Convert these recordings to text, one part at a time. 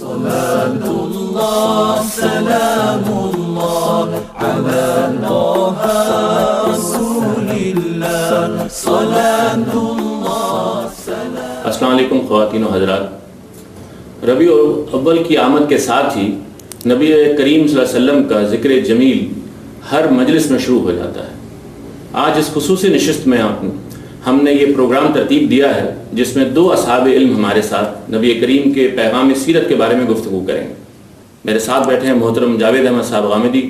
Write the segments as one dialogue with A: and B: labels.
A: صلاة الله سلام الله على طه رسول الله صلاة الله سلام.
B: السلام علیکم خواتین و حضرات. ربیع الاول کی آمد کے ساتھ ہی نبی کریم صلی اللہ علیہ وسلم کا ذکر جمیل ہر مجلس میں شروع ہو جاتا ہے. آج اس خصوصی نشست میں ہم نے یہ پروگرام ترتیب دیا ہے جس میں 2 اصحاب علم ہمارے ساتھ نبی کریم کے پیغام سیرت کے بارے میں گفتگو کریں گے. میرے ساتھ بیٹھے ہیں محترم جاوید احمد صاحب غامدی،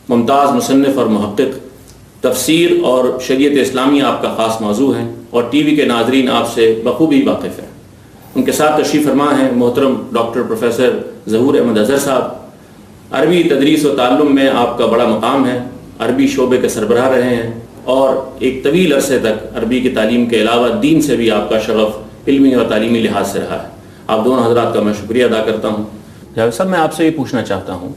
B: ممتاز مصنف اور محقق، تفسیر اور شریعت اسلامی آپ کا خاص موضوع ہیں اور ٹی وی کے ناظرین آپ سے بخوبی واقف ہیں. ان کے ساتھ تشریف فرما ہیں محترم ڈاکٹر پروفیسر ظہور احمد اظہر صاحب. عربی تدریس و تعلم میں آپ کا بڑا مقام ہے، عربی شعبے کے سربراہ رہے ہیں اور ایک طویل عرصے تک عربی کی تعلیم کے علاوہ دین سے بھی آپ کا شغف علمی اور تعلیمی لحاظ سے رہا ہے. آپ دونوں حضرات کا میں شکریہ ادا کرتا ہوں. جاوید صاحب، میں آپ سے یہ پوچھنا چاہتا ہوں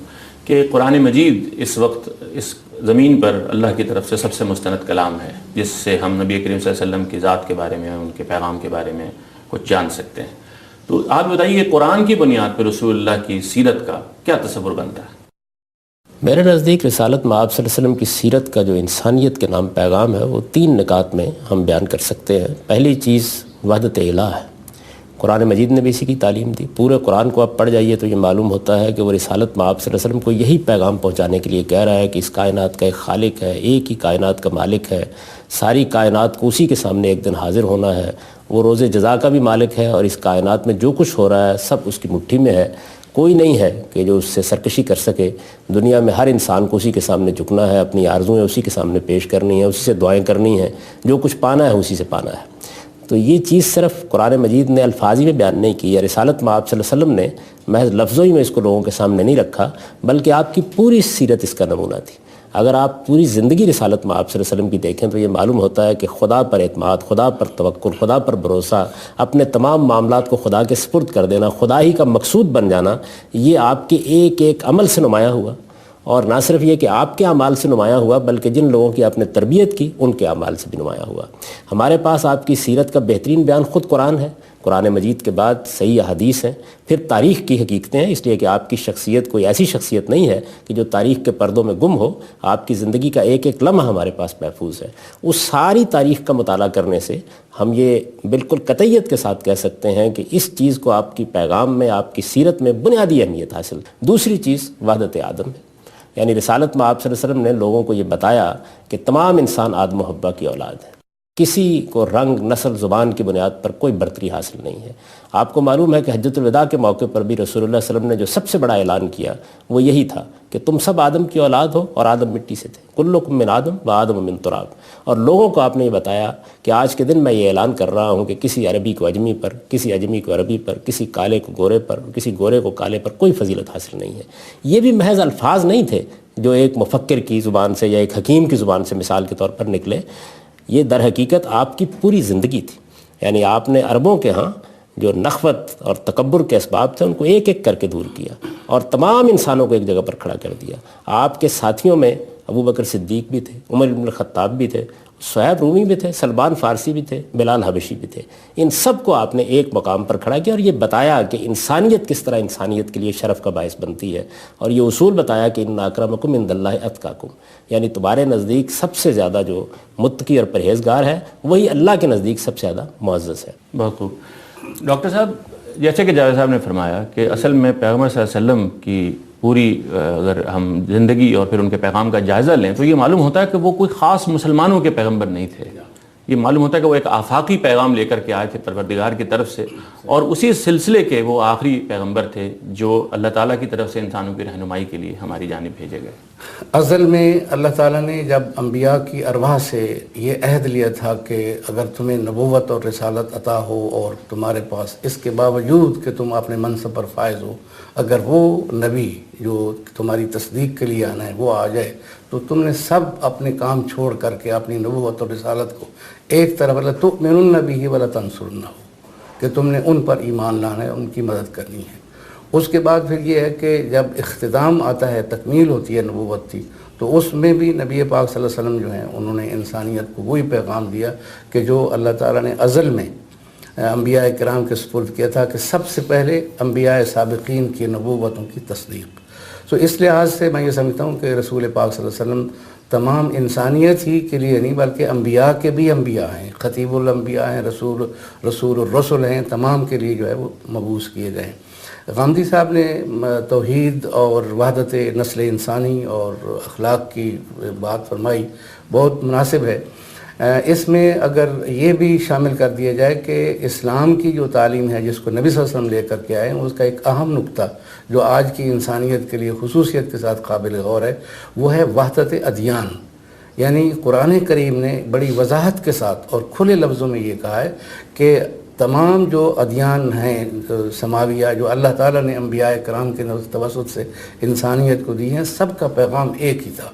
B: کہ قرآن مجید اس وقت اس زمین پر اللہ کی طرف سے سب سے مستند کلام ہے جس سے ہم نبی کریم صلی اللہ علیہ وسلم کی ذات کے بارے میں، ان کے پیغام کے بارے میں کچھ جان سکتے ہیں. تو آپ بتائیے کہ قرآن کی بنیاد پر رسول اللہ کی سیرت کا کیا تصور بنتا ہے؟
C: میرے نزدیک رسالت میں آپ صلی اللہ علیہ وسلم کی سیرت کا جو انسانیت کے نام پیغام ہے وہ 3 نکات میں ہم بیان کر سکتے ہیں. پہلی چیز وحدت الہ ہے. قرآن مجید نے بھی اسی کی تعلیم دی. پورے قرآن کو آپ پڑھ جائیے تو یہ معلوم ہوتا ہے کہ وہ رسالت میں آپ صلی اللہ علیہ وسلم کو یہی پیغام پہنچانے کے لیے کہہ رہا ہے کہ اس کائنات کا ایک خالق ہے، ایک ہی کائنات کا مالک ہے، ساری کائنات کو اسی کے سامنے ایک دن حاضر ہونا ہے. وہ روز جزا کا بھی مالک ہے اور اس کائنات میں جو کچھ ہو رہا ہے سب اس کی مٹھی میں ہے. کوئی نہیں ہے کہ جو اس سے سرکشی کر سکے. دنیا میں ہر انسان کو اسی کے سامنے جھکنا ہے، اپنی آرزویں اسی کے سامنے پیش کرنی ہے، اسی سے دعائیں کرنی ہیں، جو کچھ پانا ہے اسی سے پانا ہے. تو یہ چیز صرف قرآن مجید نے الفاظی میں بیان نہیں کی ہے. رسالت میں آپ صلی اللہ علیہ وسلم نے محض لفظوں ہی میں اس کو لوگوں کے سامنے نہیں رکھا بلکہ آپ کی پوری سیرت اس کا نمونہ تھی. اگر آپ پوری زندگی رسالت میں آپ صلی اللہ علیہ وسلم کی دیکھیں تو یہ معلوم ہوتا ہے کہ خدا پر اعتماد، خدا پر توکل، خدا پر بھروسہ، اپنے تمام معاملات کو خدا کے سپرد کر دینا، خدا ہی کا مقصود بن جانا، یہ آپ کے ایک ایک عمل سے نمایاں ہوا. اور نہ صرف یہ کہ آپ کے اعمال سے نمایاں ہوا بلکہ جن لوگوں کی آپ نے تربیت کی ان کے اعمال سے بھی نمایاں ہوا. ہمارے پاس آپ کی سیرت کا بہترین بیان خود قرآن ہے. قرآن مجید کے بعد صحیح احادیث ہیں، پھر تاریخ کی حقیقتیں ہیں. اس لیے کہ آپ کی شخصیت کوئی ایسی شخصیت نہیں ہے کہ جو تاریخ کے پردوں میں گم ہو. آپ کی زندگی کا ایک ایک لمحہ ہمارے پاس محفوظ ہے. اس ساری تاریخ کا مطالعہ کرنے سے ہم یہ بالکل قطعیت کے ساتھ کہہ سکتے ہیں کہ اس چیز کو آپ کی پیغام میں، آپ کی سیرت میں بنیادی اہمیت حاصل. دوسری چیز وحدت آدم ہے. یعنی رسالت میں آپ صلی اللہ علیہ وسلم نے لوگوں کو یہ بتایا کہ تمام انسان آدم و حوا کی اولاد ہے. کسی کو رنگ، نسل، زبان کی بنیاد پر کوئی برتری حاصل نہیں ہے. آپ کو معلوم ہے کہ حجۃ الوداع کے موقع پر بھی رسول اللہ صلی اللہ علیہ وسلم نے جو سب سے بڑا اعلان کیا وہ یہی تھا کہ تم سب آدم کی اولاد ہو اور آدم مٹی سے تھے. کلکم من آدم و آدم من تراب. اور لوگوں کو آپ نے یہ بتایا کہ آج کے دن میں یہ اعلان کر رہا ہوں کہ کسی عربی کو اجمی پر، کسی اجمی کو عربی پر، کسی کالے کو گورے پر، کسی گورے کو کالے پر کوئی فضیلت حاصل نہیں ہے. یہ بھی محض الفاظ نہیں تھے جو ایک مفکر کی زبان سے یا ایک حکیم کی زبان سے مثال کے طور پر نکلے. یہ در حقیقت آپ کی پوری زندگی تھی. یعنی آپ نے عربوں کے ہاں جو نخوت اور تکبر کے اسباب تھے ان کو ایک ایک کر کے دور کیا اور تمام انسانوں کو ایک جگہ پر کھڑا کر دیا. آپ کے ساتھیوں میں ابو بکر صدیق بھی تھے، عمر بن الخطاب بھی تھے، صہیب رومی بھی تھے، سلمان فارسی بھی تھے، بلال حبشی بھی تھے. ان سب کو آپ نے ایک مقام پر کھڑا کیا اور یہ بتایا کہ انسانیت کس طرح انسانیت کے لیے شرف کا باعث بنتی ہے. اور یہ اصول بتایا کہ ان اکرمکم عند اللہ اتقاکم. یعنی تمہارے نزدیک سب سے زیادہ جو متقی اور پرہیزگار ہے وہی اللہ کے نزدیک سب سے زیادہ معزز ہے.
B: بہت خوب. ڈاکٹر صاحب، جیسے کہ جاوید صاحب نے فرمایا کہ اصل میں پیغمبر صلی اللہ علیہ وسلم کی پوری اگر ہم زندگی اور پھر ان کے پیغام کا جائزہ لیں تو یہ معلوم ہوتا ہے کہ وہ کوئی خاص مسلمانوں کے پیغمبر نہیں تھے. یہ معلوم ہوتا ہے کہ وہ ایک آفاقی پیغام لے کر کے آئے تھے پروردگار کی طرف سے اور اسی سلسلے کے وہ آخری پیغمبر تھے جو اللہ تعالیٰ کی طرف سے انسانوں کی رہنمائی کے لیے ہماری جانب بھیجے گئے.
D: اصل میں اللہ تعالیٰ نے جب انبیاء کی ارواح سے یہ عہد لیا تھا کہ اگر تمہیں نبوت اور رسالت عطا ہو اور تمہارے پاس اس کے باوجود کہ تم اپنے منصب پر فائز ہو، اگر وہ نبی جو تمہاری تصدیق کے لیے آنا ہے وہ آ جائے تو تم نے سب اپنے کام چھوڑ کر کے اپنی نبوت اور رسالت کو ایک طرف تؤمنون بہ ولا تنصرونہ کہ تم نے ان پر ایمان لانا ہے، ان کی مدد کرنی ہے. اس کے بعد پھر یہ ہے کہ جب اختتام آتا ہے، تکمیل ہوتی ہے نبوت کی، تو اس میں بھی نبی پاک صلی اللہ علیہ وسلم جو ہیں انہوں نے انسانیت کو وہی پیغام دیا کہ جو اللہ تعالیٰ نے ازل میں انبیاء کرام کے سپرد کیا تھا کہ سب سے پہلے انبیاء سابقین کی نبوتوں کی تصدیق. تو اس لحاظ سے میں یہ سمجھتا ہوں کہ رسول پاک صلی اللہ علیہ وسلم تمام انسانیت ہی کے لیے نہیں بلکہ انبیاء کے بھی انبیاء ہیں، خطیب الانبیاء ہیں، رسول الرسل ہیں، تمام کے لیے جو ہے وہ مبعوث کیے گئے ہیں. غامدی صاحب نے توحید اور وحدت نسل انسانی اور اخلاق کی بات فرمائی، بہت مناسب ہے. اس میں اگر یہ بھی شامل کر دیا جائے کہ اسلام کی جو تعلیم ہے جس کو نبی صلی اللہ علیہ وسلم لے کر کے آئے ہیں، اس کا ایک اہم نقطہ جو آج کی انسانیت کے لیے خصوصیت کے ساتھ قابل غور ہے وہ ہے وحدت ادیان. یعنی قرآن کریم نے بڑی وضاحت کے ساتھ اور کھلے لفظوں میں یہ کہا ہے کہ تمام جو ادیان ہیں سماویہ جو اللہ تعالیٰ نے انبیاء کرام کے توسط سے انسانیت کو دی ہیں، سب کا پیغام ایک ہی تھا.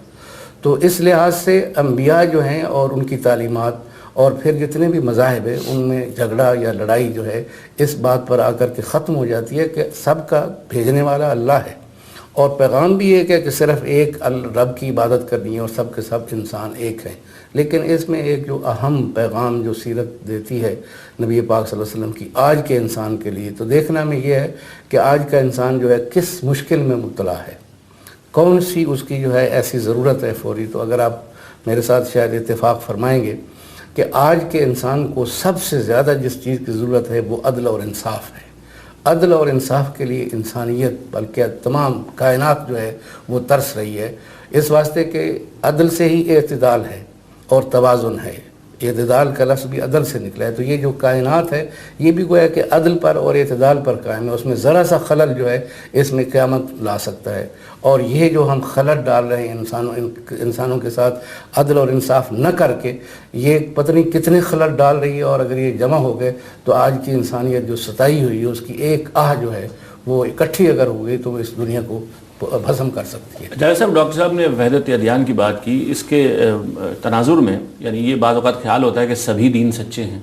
D: تو اس لحاظ سے انبیاء جو ہیں اور ان کی تعلیمات اور پھر جتنے بھی مذاہب ہیں ان میں جھگڑا یا لڑائی جو ہے اس بات پر آ کر کے ختم ہو جاتی ہے کہ سب کا بھیجنے والا اللہ ہے اور پیغام بھی ایک ہے کہ صرف ایک رب کی عبادت کرنی ہے اور سب کے سب انسان ایک ہیں. لیکن اس میں ایک جو اہم پیغام جو سیرت دیتی ہے نبی پاک صلی اللہ علیہ وسلم کی آج کے انسان کے لیے، تو دیکھنا میں یہ ہے کہ آج کا انسان جو ہے کس مشکل میں مبتلا ہے، کون سی اس کی جو ہے ایسی ضرورت ہے فوری. تو اگر آپ میرے ساتھ شاید اتفاق فرمائیں گے کہ آج کے انسان کو سب سے زیادہ جس چیز کی ضرورت ہے وہ عدل اور انصاف ہے. عدل اور انصاف کے لیے انسانیت بلکہ تمام کائنات جو ہے وہ ترس رہی ہے، اس واسطے کہ عدل سے ہی اعتدال ہے اور توازن ہے. اعتدال کا لفظ بھی عدل سے نکلا ہے. تو یہ جو کائنات ہے یہ بھی گویا کہ عدل پر اور اعتدال پر قائم ہے. اس میں ذرا سا خلل جو ہے اس میں قیامت لا سکتا ہے. اور یہ جو ہم خلل ڈال رہے ہیں انسانوں کے ساتھ عدل اور انصاف نہ کر کے، یہ پتہ نہیں کتنے خلل ڈال رہی ہے. اور اگر یہ جمع ہو گئے تو آج کی انسانیت جو ستائی ہوئی ہے اس کی ایک آہ جو ہے وہ اکٹھی اگر ہو گئی تو وہ اس دنیا کو بھسم کر سکتی ہے.
B: جاوید صاحب، ڈاکٹر صاحب نے وحدت ادیان کی بات کی. اس کے تناظر میں یعنی یہ بعض اوقات خیال ہوتا ہے کہ سبھی دین سچے ہیں،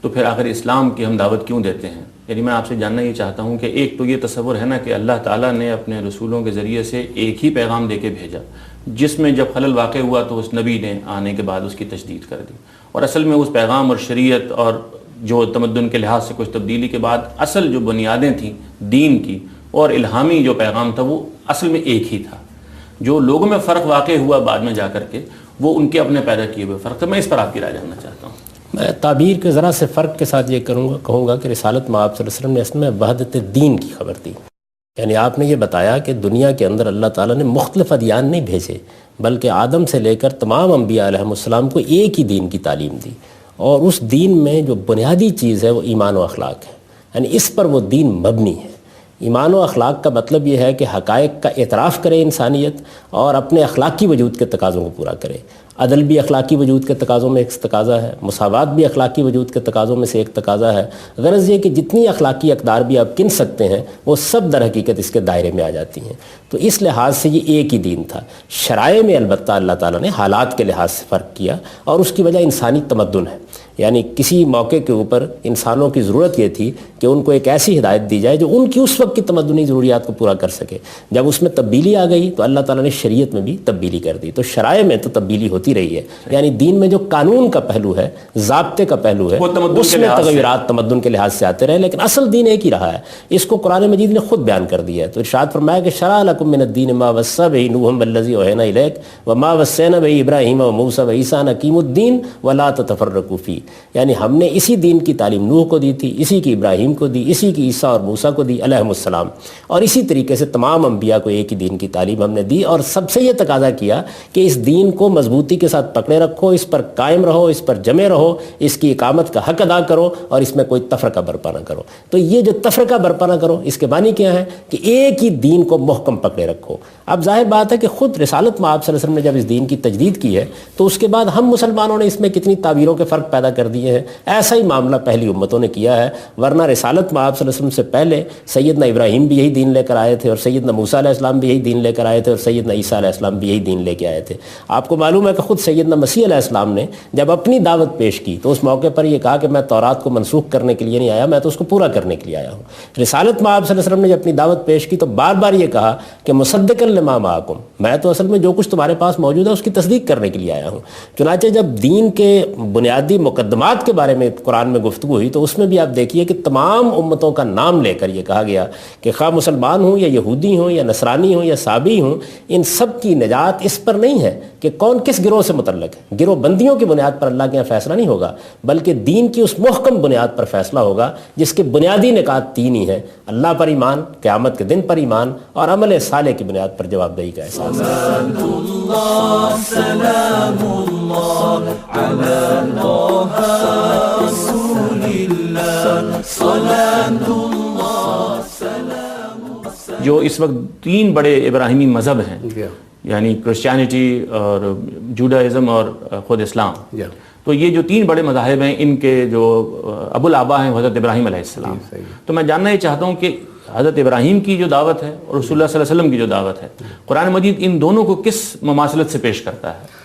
B: تو پھر آخر اسلام کی ہم دعوت کیوں دیتے ہیں؟ یعنی میں آپ سے جاننا یہ چاہتا ہوں کہ ایک تو یہ تصور ہے نا کہ اللہ تعالیٰ نے اپنے رسولوں کے ذریعے سے ایک ہی پیغام دے کے بھیجا، جس میں جب خلل واقع ہوا تو اس نبی نے آنے کے بعد اس کی تجدید کر دی. اور اصل میں اس پیغام اور شریعت اور جو تمدن کے لحاظ سے کچھ تبدیلی کے بعد اصل جو بنیادیں تھیں دین کی اور الہامی جو پیغام تھا وہ اصل میں ایک ہی تھا. جو لوگوں میں فرق واقع ہوا بعد میں جا کر کے وہ ان کے اپنے پیدا کیے ہوئے فرق تھا. میں اس پر آپ کی رائے جاننا چاہتا ہوں.
C: میں تعبیر کے ذرا سے فرق کے ساتھ یہ کہوں گا کہ رسالت میں آپ صلی اللہ علیہ وسلم نے اصل میں وحدت دین کی خبر دی. یعنی آپ نے یہ بتایا کہ دنیا کے اندر اللہ تعالیٰ نے مختلف ادیان نہیں بھیجے بلکہ آدم سے لے کر تمام انبیاء علیہم السلام کو ایک ہی دین کی تعلیم دی. اور اس دین میں جو بنیادی چیز ہے وہ ایمان و اخلاق ہے. یعنی اس پر وہ دین مبنی ہے. ایمان و اخلاق کا مطلب یہ ہے کہ حقائق کا اعتراف کرے انسانیت اور اپنے اخلاقی وجود کے تقاضوں کو پورا کرے. عدل بھی اخلاقی وجود کے تقاضوں میں ایک تقاضا ہے، مساوات بھی اخلاقی وجود کے تقاضوں میں سے ایک تقاضا ہے. غرض یہ کہ جتنی اخلاقی اقدار بھی آپ گن سکتے ہیں وہ سب در حقیقت اس کے دائرے میں آ جاتی ہیں. تو اس لحاظ سے یہ ایک ہی دین تھا. شرائع میں البتہ اللہ تعالیٰ نے حالات کے لحاظ سے فرق کیا اور اس کی وجہ انسانی تمدن ہے. یعنی کسی موقع کے اوپر انسانوں کی ضرورت یہ تھی کہ ان کو ایک ایسی ہدایت دی جائے جو ان کی اس وقت کی تمدنی ضروریات کو پورا کر سکے. جب اس میں تبدیلی آ گئی تو اللہ تعالیٰ نے شریعت میں بھی تبدیلی کر دی. تو شرائع میں تو تبدیلی ہوتی رہی ہے. یعنی دین میں جو قانون کا پہلو ہے، ضابطے کا پہلو ہے، اس میں تغیرات تمدن کے لحاظ سے آتے رہے، لیکن اصل دین ایک ہی رہا ہے. اس کو قرآن مجید نے خود بیان کر دیا ہے. تو ارشاد فرمایا کہ شرع لکم من الدین ما وصی بہ نوح والذی اوحینا الیک وما وصینا بہ ابراہیم وموسیٰ وعیسیٰ ان اقیموا الدین ولا تتفرقوا فیہ. یعنی ہم نے اسی دین کی تعلیم نوح کو دی تھی، اسی کی ابراہیم کو دی، اسی کی عیسیٰ اور موسیٰ کو دی علیہم السلام. اور اسی طریقے سے تمام انبیاء کو ایک ہی دین کی تعلیم ہم نے دی اور سب سے یہ تقاضا کیا کہ اس دین کو مضبوطی کے ساتھ پکڑے رکھو، اس پر قائم رہو، اس پر جمے رہو، اس کی اقامت کا حق ادا کرو اور اس میں کوئی تفرقہ برپا نہ کرو. تو یہ جو تفرقہ برپا نہ کرو اس کے معنی کیا ہے کہ ایک ہی دین کو محکم پکڑے رکھو. اب ظاہر بات ہے کہ خود رسالت میں آپ صلی اللہ علیہ وسلم نے جب اس دین کی تجدید کی ہے تو اس کے بعد ہم مسلمانوں نے اس میں کتنی تعبیروں کے فرق پیدا کر دیے ہیں. ایسا ہی معاملہ پہلی امتوں نے کیا ہے، ورنہ رسالت میں آپ صلی اللہ علیہ وسلم سے پہلے سیدنا ابراہیم بھی یہی دین لے کر آئے تھے اور سیدنا موسیٰ علیہ السلام بھی یہی دین لے کر آئے تھے اور سیدنا عیسیٰ علیہ السلام بھی یہی دین لے کے آئے تھے. آپ کو معلوم ہے کہ خود سیدنا مسیح علیہ السلام نے جب اپنی دعوت پیش کی تو اس موقع پر یہ کہا کہ میں تورات کو منسوخ کرنے کے لیے نہیں آیا، میں تو اس کو پورا کرنے کے لیے آیا ہوں. رسالت میں آپ صلی اللہ علیہ وسلم نے جب اپنی دعوت پیش کی تو بار بار یہ کہا کہ مصدقا لما معکم، میں تو اصل میں جو کچھ تمہارے پاس موجود ہے اس کی تصدیق کرنے کے لیے آیا ہوں. چنانچہ جب دین کے بنیادی مقدمات مقدمات کے بارے میں قرآن میں گفتگو ہوئی تو اس میں بھی آپ دیکھیے کہ تمام امتوں کا نام لے کر یہ کہا گیا کہ خواہ مسلمان ہوں یا یہودی ہوں یا نصرانی ہوں یا صابی ہوں، ان سب کی نجات اس پر نہیں ہے کہ کون کس گروہ سے متعلق ہے۔ گروہ بندیوں کی بنیاد پر اللہ کے یہاں فیصلہ نہیں ہوگا، بلکہ دین کی اس محکم بنیاد پر فیصلہ ہوگا جس کے بنیادی نکات تین ہی ہیں: اللہ پر ایمان، قیامت کے دن پر ایمان، اور عمل صالح کی بنیاد پر جواب دہی کا احساس۔
B: جو اس وقت تین بڑے ابراہیمی مذہب ہیں، یعنی کرسچینٹی اور جوڈائزم اور خود اسلام، تو یہ جو تین بڑے مذاہب ہیں ان کے جو ابو الآبا ہیں حضرت ابراہیم علیہ السلام۔ تو میں جاننا یہ چاہتا ہوں کہ حضرت ابراہیم کی جو دعوت ہے اور رسول اللہ صلی اللہ علیہ وسلم کی جو دعوت ہے، قرآن مجید ان دونوں کو کس مماثلت سے پیش کرتا ہے؟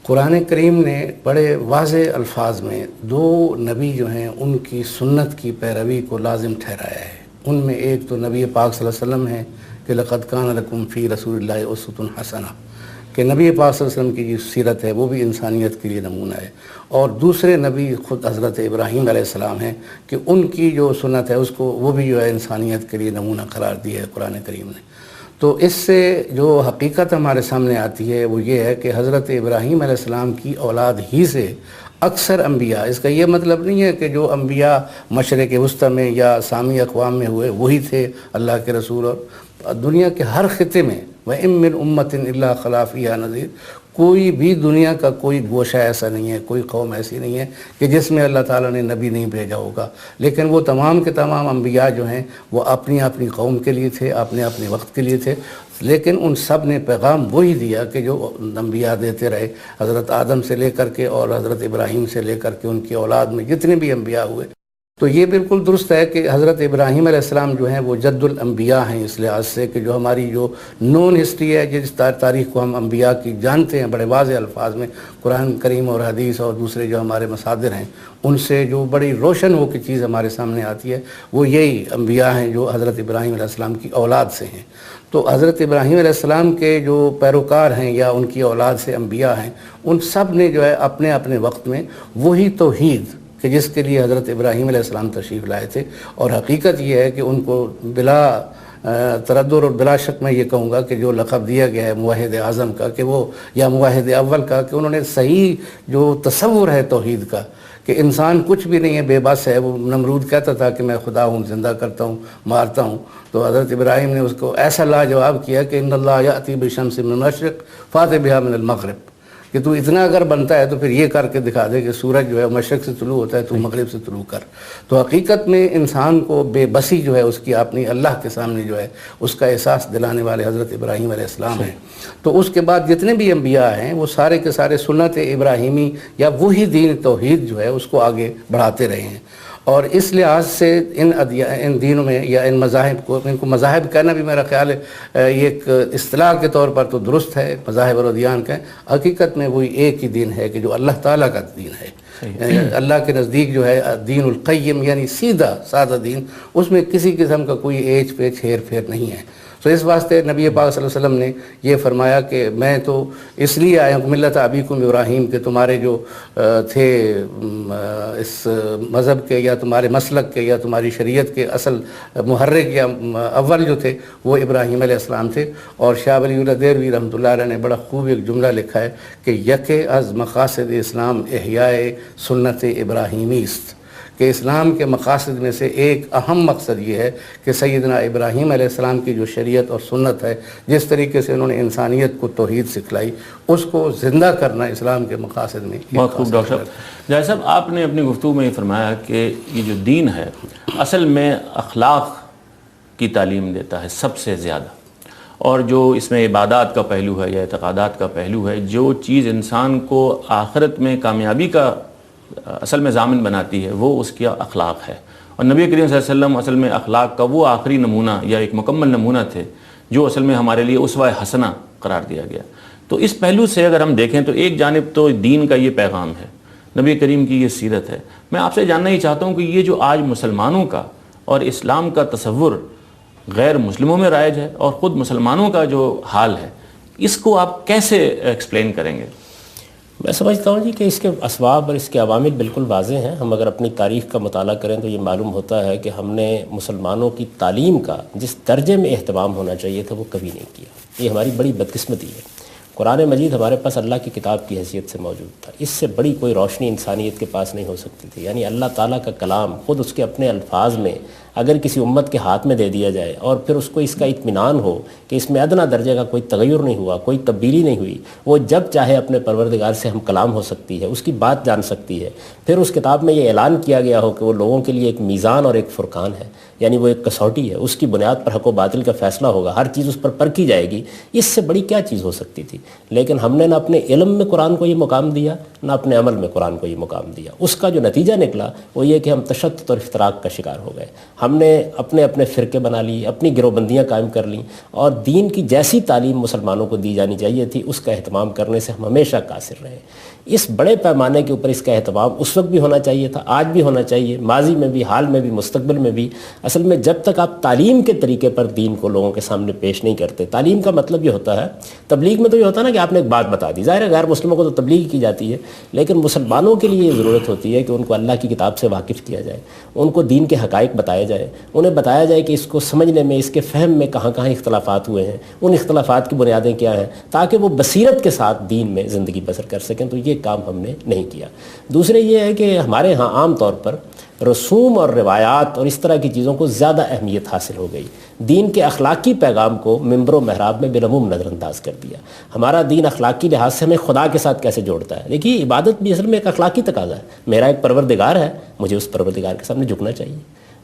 D: قرآن کریم نے بڑے واضح الفاظ میں دو نبی جو ہیں ان کی سنت کی پیروی کو لازم ٹھہرایا ہے۔ ان میں ایک تو نبی پاک صلی اللہ علیہ وسلم ہے کہ لقد کان لکم فی رسول اللہ اسوۃ حسنہ، کہ نبی پاک صلی اللہ علیہ وسلم کی جو سیرت ہے وہ بھی انسانیت کے لیے نمونہ ہے۔ اور دوسرے نبی خود حضرت ابراہیم علیہ السلام ہیں کہ ان کی جو سنت ہے اس کو وہ بھی جو ہے انسانیت کے لیے نمونہ قرار دیا ہے قرآن کریم نے۔ تو اس سے جو حقیقت ہمارے سامنے آتی ہے وہ یہ ہے کہ حضرت ابراہیم علیہ السلام کی اولاد ہی سے اکثر انبیاء، اس کا یہ مطلب نہیں ہے کہ جو انبیاء مشرق وسطی میں یا سامی اقوام میں ہوئے وہی تھے اللہ کے رسول، اور دنیا کے ہر خطے میں وَإِن مِّنْ أُمَّةٍ إِلَّا خَلَا فِيهَا نَذِيرٌ، کوئی بھی دنیا کا کوئی گوشہ ایسا نہیں ہے، کوئی قوم ایسی نہیں ہے کہ جس میں اللہ تعالیٰ نے نبی نہیں بھیجا ہوگا، لیکن وہ تمام کے تمام انبیاء جو ہیں وہ اپنی اپنی قوم کے لیے تھے، اپنے اپنے وقت کے لیے تھے، لیکن ان سب نے پیغام وہی دیا کہ جو انبیاء دیتے رہے، حضرت آدم سے لے کر کے اور حضرت ابراہیم سے لے کر کے ان کی اولاد میں جتنے بھی انبیاء ہوئے۔ تو یہ بالکل درست ہے کہ حضرت ابراہیم علیہ السلام جو ہیں وہ جد الانبیاء ہیں، اس لحاظ سے کہ جو ہماری جو نون ہسٹری ہے، جس تاریخ کو ہم انبیاء کی جانتے ہیں بڑے واضح الفاظ میں، قرآن کریم اور حدیث اور دوسرے جو ہمارے مصادر ہیں ان سے جو بڑی روشن ہو کے چیز ہمارے سامنے آتی ہے وہ یہی انبیاء ہیں جو حضرت ابراہیم علیہ السلام کی اولاد سے ہیں۔ تو حضرت ابراہیم علیہ السلام کے جو پیروکار ہیں یا ان کی اولاد سے انبیاء ہیں، ان سب نے جو ہے اپنے اپنے وقت میں وہی توحید کہ جس کے لیے حضرت ابراہیم علیہ السلام تشریف لائے تھے، اور حقیقت یہ ہے کہ ان کو بلا تردد اور بلا شک میں یہ کہوں گا کہ جو لقب دیا گیا ہے موحد اعظم کا، کہ وہ یا موحد اول کا، کہ انہوں نے صحیح جو تصور ہے توحید کا کہ انسان کچھ بھی نہیں ہے، بے بس ہے۔ وہ نمرود کہتا تھا کہ میں خدا ہوں، زندہ کرتا ہوں، مارتا ہوں، تو حضرت ابراہیم نے اس کو ایسا لاجواب کیا کہ ان اللہ یأتی بالشمس من المشرق فأت بہا من المغرب، کہ تو اتنا اگر بنتا ہے تو پھر یہ کر کے دکھا دے کہ سورج جو ہے مشرق سے طلوع ہوتا ہے تو مغرب سے طلوع کر۔ تو حقیقت میں انسان کو بے بسی جو ہے اس کی اپنی اللہ کے سامنے جو ہے اس کا احساس دلانے والے حضرت ابراہیم علیہ السلام ہیں۔ تو اس کے بعد جتنے بھی انبیاء ہیں وہ سارے کے سارے سنت ابراہیمی یا وہی دین توحید جو ہے اس کو آگے بڑھاتے رہے ہیں، اور اس لحاظ سے ان دینوں میں یا ان مذاہب کو، ان کو مذاہب کہنا بھی میرا خیال ہے یہ ایک اصطلاح کے طور پر تو درست ہے، مذاہب اور ادیان کا، حقیقت میں وہی ایک ہی دین ہے کہ جو اللہ تعالیٰ کا دین ہے۔ اللہ کے نزدیک جو ہے دین القیم یعنی سیدھا سادہ دین، اس میں کسی قسم کا کوئی ایچ پیچ ہیر پھیر نہیں ہے۔ تو اس واسطے نبی پاک صلی اللہ علیہ وسلم نے یہ فرمایا کہ میں تو اس لیے آیا ہوں ملت ابیکم ابراہیم، کہ تمہارے جو تھے اس مذہب کے یا تمہارے مسلک کے یا تمہاری شریعت کے اصل محرک یا اول جو تھے وہ ابراہیم علیہ السلام تھے۔ اور شاہ ولی اللہ دہلوی رحمۃ اللہ علیہ نے بڑا خوب ایک جملہ لکھا ہے کہ یک از مقاصد اسلام احیاء سنت ابراہیمی است، کہ اسلام کے مقاصد میں سے ایک اہم مقصد یہ ہے کہ سیدنا ابراہیم علیہ السلام کی جو شریعت اور سنت ہے، جس طریقے سے انہوں نے انسانیت کو توحید سکھلائی، اس کو زندہ کرنا اسلام کے مقاصد میں۔
B: بہت خوب ڈاکٹر صاحب۔ جائے صاحب، آپ نے اپنی گفتگو میں یہ فرمایا کہ یہ جو دین ہے اصل میں اخلاق کی تعلیم دیتا ہے سب سے زیادہ، اور جو اس میں عبادات کا پہلو ہے یا اعتقادات کا پہلو ہے، جو چیز انسان کو آخرت میں کامیابی کا اصل میں ضامن بناتی ہے وہ اس کی اخلاق ہے۔ اور نبی کریم صلی اللہ علیہ وسلم اصل میں اخلاق کا وہ آخری نمونہ یا ایک مکمل نمونہ تھے جو اصل میں ہمارے لیے اسوہ حسنہ قرار دیا گیا۔ تو اس پہلو سے اگر ہم دیکھیں تو ایک جانب تو دین کا یہ پیغام ہے، نبی کریم کی یہ سیرت ہے۔ میں آپ سے جاننا ہی چاہتا ہوں کہ یہ جو آج مسلمانوں کا اور اسلام کا تصور غیر مسلموں میں رائج ہے اور خود مسلمانوں کا جو حال ہے، اس کو آپ کیسے ایکسپلین کریں گے؟
C: میں سمجھتا ہوں جی کہ اس کے اسباب اور اس کے عوامل بالکل واضح ہیں. ہم اگر اپنی تاریخ کا مطالعہ کریں تو یہ معلوم ہوتا ہے کہ ہم نے مسلمانوں کی تعلیم کا جس درجے میں اہتمام ہونا چاہیے تھا وہ کبھی نہیں کیا. یہ ہماری بڑی بدقسمتی ہے. قرآن مجید ہمارے پاس اللہ کی کتاب کی حیثیت سے موجود تھا. اس سے بڑی کوئی روشنی انسانیت کے پاس نہیں ہو سکتی تھی. یعنی اللہ تعالیٰ کا کلام خود اس کے اپنے الفاظ میں اگر کسی امت کے ہاتھ میں دے دیا جائے اور پھر اس کو اس کا اطمینان ہو کہ اس میں ادنا درجے کا کوئی تغیر نہیں ہوا, کوئی تبدیلی نہیں ہوئی, وہ جب چاہے اپنے پروردگار سے ہم کلام ہو سکتی ہے, اس کی بات جان سکتی ہے. پھر اس کتاب میں یہ اعلان کیا گیا ہو کہ وہ لوگوں کے لیے ایک میزان اور ایک فرقان ہے, یعنی وہ ایک کسوٹی ہے, اس کی بنیاد پر حق و باطل کا فیصلہ ہوگا, ہر چیز اس پر پرکھی جائے گی. اس سے بڑی کیا چیز ہو سکتی تھی؟ لیکن ہم نے نہ اپنے علم میں قرآن کو یہ مقام دیا, نہ اپنے عمل میں قرآن کو یہ مقام دیا. اس کا جو نتیجہ نکلا وہ یہ کہ ہم تشدد اور افتراق کا شکار ہو گئے. ہم نے اپنے فرقے بنا لی, اپنی گروہ بندیاں قائم کر لیں, اور دین کی جیسی تعلیم مسلمانوں کو دی جانی چاہیے تھی اس کا اہتمام کرنے سے ہم ہمیشہ قاصر رہے. اس بڑے پیمانے کے اوپر اس کا اہتمام اس وقت بھی ہونا چاہیے تھا, آج بھی ہونا چاہیے, ماضی میں بھی, حال میں بھی, مستقبل میں بھی. اصل میں جب تک آپ تعلیم کے طریقے پر دین کو لوگوں کے سامنے پیش نہیں کرتے, تعلیم کا مطلب یہ ہوتا ہے, تبلیغ میں تو یہ ہوتا ہے نا کہ آپ نے ایک بات بتا دی, ظاہر ہے غیر مسلموں کو تو تبلیغ کی جاتی ہے, لیکن مسلمانوں کے لیے یہ ضرورت ہوتی ہے کہ ان کو اللہ کی کتاب سے واقف کیا جائے, ان کو دین کے حقائق بتائے جائے, انہیں بتایا جائے کہ اس کو سمجھنے میں, اس کے فہم میں کہاں کہاں اختلافات ہوئے ہیں, ان اختلافات کی بنیادیں کیا ہیں, تاکہ وہ بصیرت کے ساتھ دین میں زندگی بسر کر سکیں. تو یہ کام ہم نے نہیں کیا. دوسرے یہ ہے کہ ہمارے ہاں عام طور پر رسوم اور روایات اور اس طرح کی چیزوں کو زیادہ اہمیت حاصل ہو گئی. دین کے اخلاقی پیغام کو ممبر و محراب میں بالعموم نظر انداز کر دیا. ہمارا دین اخلاقی لحاظ سے ہمیں خدا کے ساتھ کیسے جوڑتا ہے؟ دیکھیے, عبادت بھی اصل میں ایک اخلاقی تقاضا ہے. میرا ایک پروردگار ہے, مجھے اس پروردگار کے سامنے جھکنا چاہیے,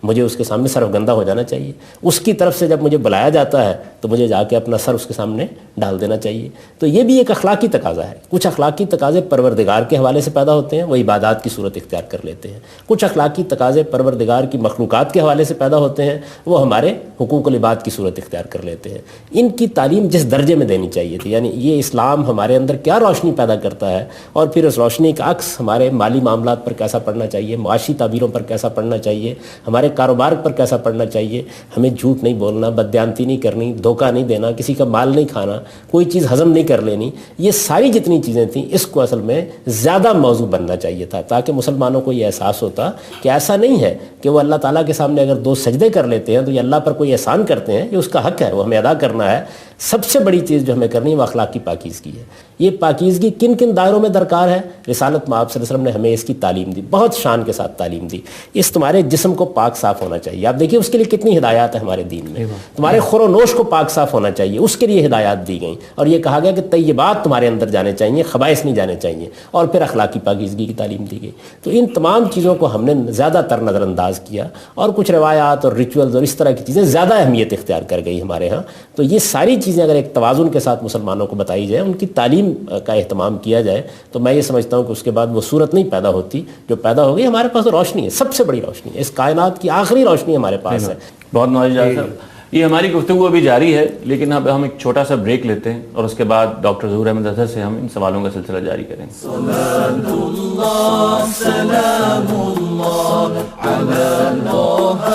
C: مجھے اس کے سامنے سرفگندہ ہو جانا چاہیے. اس کی طرف سے جب مجھے بلایا جاتا ہے تو مجھے جا کے اپنا سر اس کے سامنے ڈال دینا چاہیے. تو یہ بھی ایک اخلاقی تقاضا ہے. کچھ اخلاقی تقاضے پروردگار کے حوالے سے پیدا ہوتے ہیں, وہ عبادات کی صورت اختیار کر لیتے ہیں. کچھ اخلاقی تقاضے پروردگار کی مخلوقات کے حوالے سے پیدا ہوتے ہیں, وہ ہمارے حقوق العباد کی صورت اختیار کر لیتے ہیں. ان کی تعلیم جس درجے میں دینی چاہیے تھی, یعنی یہ اسلام ہمارے اندر کیا روشنی پیدا کرتا ہے, اور پھر اس روشنی کا عکس ہمارے مالی معاملات پر کیسا پڑنا چاہیے, معاشی تعبیروں پر کیسا پڑنا چاہیے, ہمارے کاروبار پر کیسا پڑھنا چاہیے, ہمیں جھوٹ نہیں بولنا, بددیانتی نہیں کرنی, دھوکہ نہیں دینا, کسی کا مال نہیں کھانا, کوئی چیز ہضم نہیں کر لینی. یہ ساری جتنی چیزیں تھیں اس کو اصل میں زیادہ موضوع بننا چاہیے تھا, تاکہ مسلمانوں کو یہ احساس ہوتا کہ ایسا نہیں ہے کہ وہ اللہ تعالیٰ کے سامنے اگر 2 سجدے کر لیتے ہیں تو یہ اللہ پر کوئی احسان کرتے ہیں, یہ اس کا حق ہے, وہ ہمیں ادا کرنا ہے. سب سے بڑی چیز جو ہمیں کرنی ہے وہ اخلاقی پاکیزگی ہے. یہ پاکیزگی کن کن دائروں میں درکار ہے؟ رسالت مآب صلی اللہ علیہ وسلم نے ہمیں اس کی تعلیم دی, بہت شان کے ساتھ تعلیم دی. اس تمہارے جسم کو پاک صاف ہونا چاہیے. آپ دیکھیے اس کے لیے کتنی ہدایات ہیں ہمارے دین میں. تمہارے خور و نوش کو پاک صاف ہونا چاہیے, اس کے لیے ہدایات دی گئیں, اور یہ کہا گیا کہ طیبات تمہارے اندر جانے چاہیے, خبائث نہیں جانے چاہیے. اور پھر اخلاقی پاکیزگی کی تعلیم دی گئی. تو ان تمام چیزوں کو ہم نے زیادہ تر نظر انداز کیا, اور کچھ روایات اور ریچولز اور اس طرح کی چیزیں زیادہ اہمیت اختیار کر گئی ہمارے ہاں. تو یہ ساری چیزیں اگر ایک توازن کے ساتھ مسلمانوں کو بتائی جائے, ان کی تعلیم کا اہتمام کیا جائے, تو میں یہ سمجھتا ہوں کہ اس کے بعد وہ صورت نہیں پیدا ہوتی جو پیدا ہو گئی. ہمارے پاس روشنی ہے, سب سے بڑی روشنی ہے, اس کائنات کی آخری روشنی ہمارے پاس ہے.
B: بہت نوجوان صاحب, یہ ہماری گفتگو ابھی جاری ہے, لیکن اب ہم ایک چھوٹا سا بریک لیتے ہیں, اور اس کے بعد ڈاکٹر ظہور احمد اظہر سے ہم ان سوالوں کا سلسلہ جاری کریں گے.
A: صلاة اللہ سلام اللہ علی طہ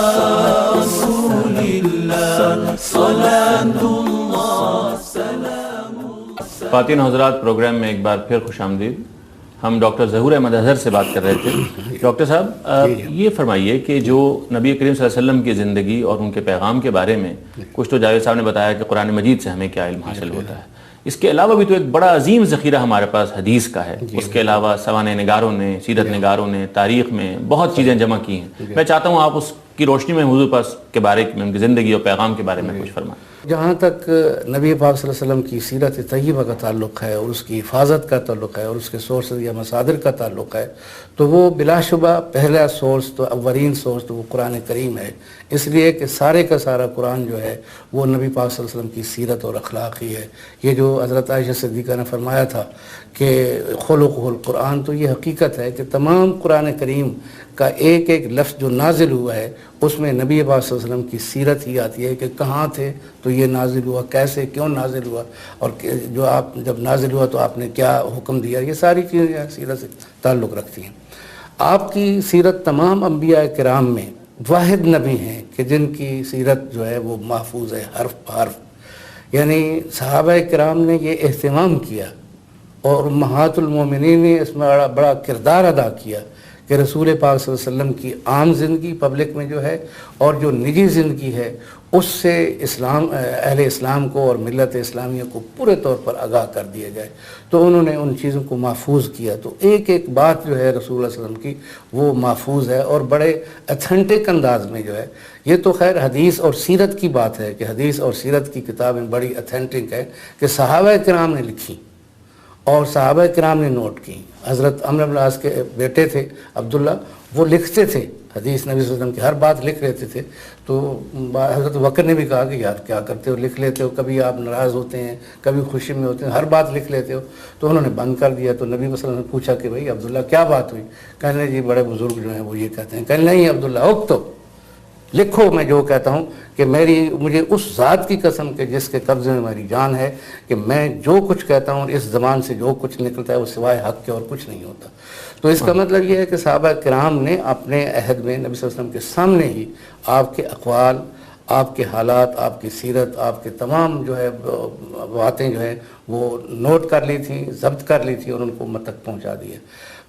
A: رسول اللہ, صلاة اللہ سلام اللہ.
B: خواتین و حضرات, پروگرام میں ایک بار پھر خوش آمدید. ہم ڈاکٹر ظہور احمد اظہر سے بات کر رہے تھے. ڈاکٹر صاحب, یہ فرمائیے کہ جو نبی کریم صلی اللہ علیہ وسلم کی زندگی اور ان کے پیغام کے بارے میں کچھ تو جاوید صاحب نے بتایا کہ قرآن مجید سے ہمیں کیا علم حاصل ہوتا ہے, اس کے علاوہ بھی تو ایک بڑا عظیم ذخیرہ ہمارے پاس حدیث کا ہے. اس کے علاوہ سوانح نگاروں نے, سیرت نگاروں نے تاریخ میں بہت چیزیں جمع کی ہیں. میں چاہتا ہوں آپ اس کی روشنی میں حضور پاس کے بارے میں, ان کی زندگی اور پیغام کے بارے میں کچھ فرمائیں.
D: جہاں تک نبی پاک صلی اللہ علیہ وسلم کی سیرت طیبہ کا تعلق ہے, اور اس کی حفاظت کا تعلق ہے, اور اس کے سورسز یا مصادر کا تعلق ہے, تو وہ بلا شبہ پہلا سورس تو اولین سورس تو وہ قرآن کریم ہے. اس لیے کہ سارے کا سارا قرآن جو ہے وہ نبی پاک صلی اللہ علیہ وسلم کی سیرت اور اخلاق ہی ہے. یہ جو حضرت عائشہ صدیقہ نے فرمایا تھا کہ خلقہ القرآن, تو یہ حقیقت ہے کہ تمام قرآن کریم کا ایک ایک لفظ جو نازل ہوا ہے اس میں نبی پاک صلی اللہ علیہ وسلم کی سیرت ہی آتی ہے کہ کہاں تھے تو یہ نازل ہوا, کیسے کیوں نازل ہوا, اور جو آپ جب نازل ہوا تو آپ نے کیا حکم دیا. یہ ساری چیزیں سیرت سے تعلق رکھتی ہیں. آپ کی سیرت تمام انبیاء کرام میں واحد نبی ہیں کہ جن کی سیرت جو ہے وہ محفوظ ہے حرف بحرف. یعنی صحابہ کرام نے یہ اہتمام کیا اور امہات المومنین نے اس میں بڑا کردار ادا کیا کہ رسول پاک صلی اللہ علیہ وسلم کی عام زندگی پبلک میں جو ہے اور جو نجی زندگی ہے اس سے اہل اسلام کو اور ملت اسلامیہ کو پورے طور پر آگاہ کر دیا جائے. تو انہوں نے ان چیزوں کو محفوظ کیا. تو ایک ایک بات جو ہے رسول اللہ صلی اللہ علیہ وسلم کی وہ محفوظ ہے اور بڑے اتھینٹک انداز میں جو ہے. یہ تو خیر حدیث اور سیرت کی بات ہے کہ حدیث اور سیرت کی کتابیں بڑی اتھینٹک ہے کہ صحابہ کرام نے لکھی اور صحابہ کرام نے نوٹ کی. حضرت عمرو بن العاص کے بیٹے تھے عبداللہ، وہ لکھتے تھے حدیث، نبی صلی اللہ علیہ وسلم کی ہر بات لکھ لیتے تھے. تو حضرت بکر نے بھی کہا کہ یار کیا کرتے ہو، لکھ لیتے ہو، کبھی آپ ناراض ہوتے ہیں کبھی خوشی میں ہوتے ہیں، ہر بات لکھ لیتے ہو. تو انہوں نے بند کر دیا. تو نبی صلی اللہ علیہ وسلم نے پوچھا کہ بھائی عبداللہ کیا بات ہوئی؟ کہنے جی بڑے بزرگ جو ہیں وہ یہ کہتے ہیں. کہنے نہیں عبداللہ اکتب، لکھو میں جو کہتا ہوں کہ مجھے اس ذات کی قسم کہ جس کے قبضے میں میری جان ہے کہ میں جو کچھ کہتا ہوں اس زبان سے جو کچھ نکلتا ہے وہ سوائے حق کے اور کچھ نہیں ہوتا. تو اس کا مطلب یہ ہے کہ صحابہ کرام نے اپنے عہد میں نبی صلی اللہ علیہ وسلم کے سامنے ہی آپ کے اقوال، آپ کے حالات، آپ کی سیرت، آپ کے تمام جو ہے باتیں جو ہے وہ نوٹ کر لی تھی، ضبط کر لی تھی اور ان کو امت تک پہنچا دی ہے.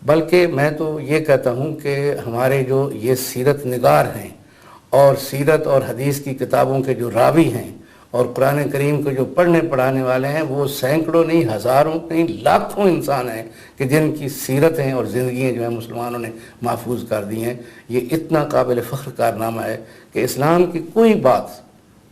D: بلکہ میں تو یہ کہتا ہوں کہ ہمارے جو یہ سیرت نگار ہیں اور سیرت اور حدیث کی کتابوں کے جو راوی ہیں اور قرآن کریم کو جو پڑھنے پڑھانے والے ہیں وہ سینکڑوں نہیں، ہزاروں نہیں، لاکھوں انسان ہیں کہ جن کی سیرتیں اور زندگیاں جو ہیں مسلمانوں نے محفوظ کر دی ہیں. یہ اتنا قابل فخر کارنامہ ہے کہ اسلام کی کوئی بات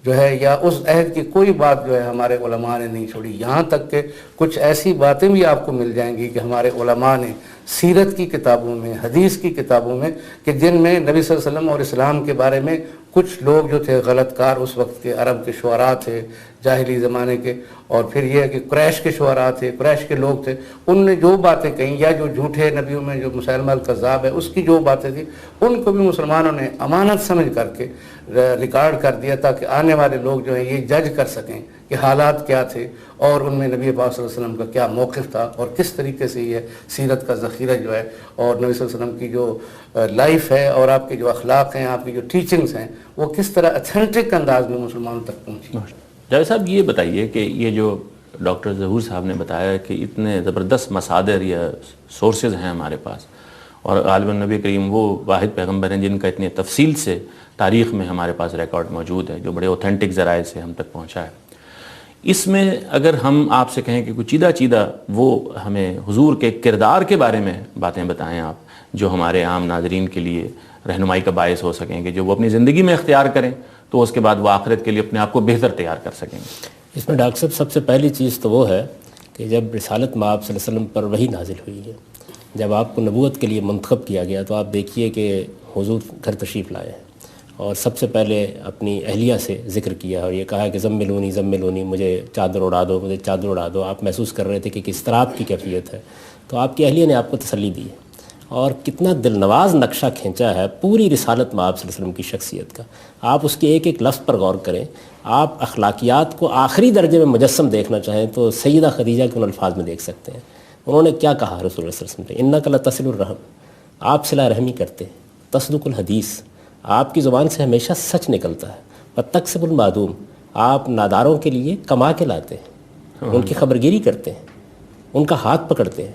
D: جو ہے یا اس عہد کی کوئی بات جو ہے ہمارے علماء نے نہیں چھوڑی. یہاں تک کہ کچھ ایسی باتیں بھی آپ کو مل جائیں گی کہ ہمارے علماء نے سیرت کی کتابوں میں، حدیث کی کتابوں میں، کہ جن میں نبی صلی اللہ علیہ وسلم اور اسلام کے بارے میں کچھ لوگ جو تھے غلط کار اس وقت کے عرب کے شعراء تھے جاہلی زمانے کے، اور پھر یہ ہے کہ قریش کے شعراء تھے، قریش کے لوگ تھے، ان نے جو باتیں کہیں یا جو جھوٹے نبیوں میں جو مسیلمہ الکذاب ہے اس کی جو باتیں تھیں ان کو بھی مسلمانوں نے امانت سمجھ کر کے ریکارڈ کر دیا تاکہ آنے والے لوگ جو ہیں یہ جج کر سکیں کہ حالات کیا تھے اور ان میں نبی پاک صلی اللہ علیہ وسلم کا کیا موقف تھا اور کس طریقے سے یہ سیرت کا ذخیرہ جو ہے اور نبی صلی اللہ علیہ وسلم کی جو لائف ہے اور آپ کے جو اخلاق ہیں، آپ کی جو ٹیچنگز ہیں، وہ کس طرح اتھینٹک انداز میں مسلمانوں تک پہنچی.
B: جاوید صاحب یہ بتائیے کہ یہ جو ڈاکٹر ظہور صاحب نے بتایا کہ اتنے زبردست مصادر یا سورسز ہیں ہمارے پاس، اور غالباً نبی کریم وہ واحد پیغمبر ہیں جن کا اتنی تفصیل سے تاریخ میں ہمارے پاس ریکارڈ موجود ہے جو بڑے اوتھینٹک ذرائع سے ہم تک پہنچا ہے. اس میں اگر ہم آپ سے کہیں کہ کچھ چیدہ وہ ہمیں حضور کے کردار کے بارے میں باتیں بتائیں آپ جو ہمارے عام ناظرین کے لیے رہنمائی کا باعث ہو سکیں کہ جو وہ اپنی زندگی میں اختیار کریں تو اس کے بعد وہ آخرت کے لیے اپنے آپ کو بہتر تیار کر سکیں.
C: اس میں ڈاکٹر صاحب سب سے پہلی چیز تو وہ ہے کہ جب رسالت مآب صلی اللہ علیہ وسلم پر وحی نازل ہوئی ہے، جب آپ کو نبوت کے لیے منتخب کیا گیا تو آپ دیکھیے کہ حضور گھر تشریف لائے ہیں اور سب سے پہلے اپنی اہلیہ سے ذکر کیا اور یہ کہا کہ زملونی مجھے چادر اڑا دو. آپ محسوس کر رہے تھے کہ کس طرح آپ کی کیفیت ہے، تو آپ کی اہلیہ نے آپ کو تسلی دی اور کتنا دل نواز نقشہ کھینچا ہے پوری رسالت مآب صلی اللہ علیہ وسلم کی شخصیت کا. آپ اس کے ایک ایک لفظ پر غور کریں. آپ اخلاقیات کو آخری درجے میں مجسم دیکھنا چاہیں تو سیدہ خدیجہ کے ان الفاظ میں دیکھ سکتے ہیں. انہوں نے کیا کہا رسول اللہ صلی اللہ علیہ وسلم نے، انک لتصل الرحم، آپ صلہ رحمی کرتے ہیں، تصدق الحدیث، آپ کی زبان سے ہمیشہ سچ نکلتا ہے، وتکسب المعدوم، آپ ناداروں کے لیے کما کے لاتے ہیں، ان کی خبرگیری کرتے ہیں، ان کا ہاتھ پکڑتے ہیں،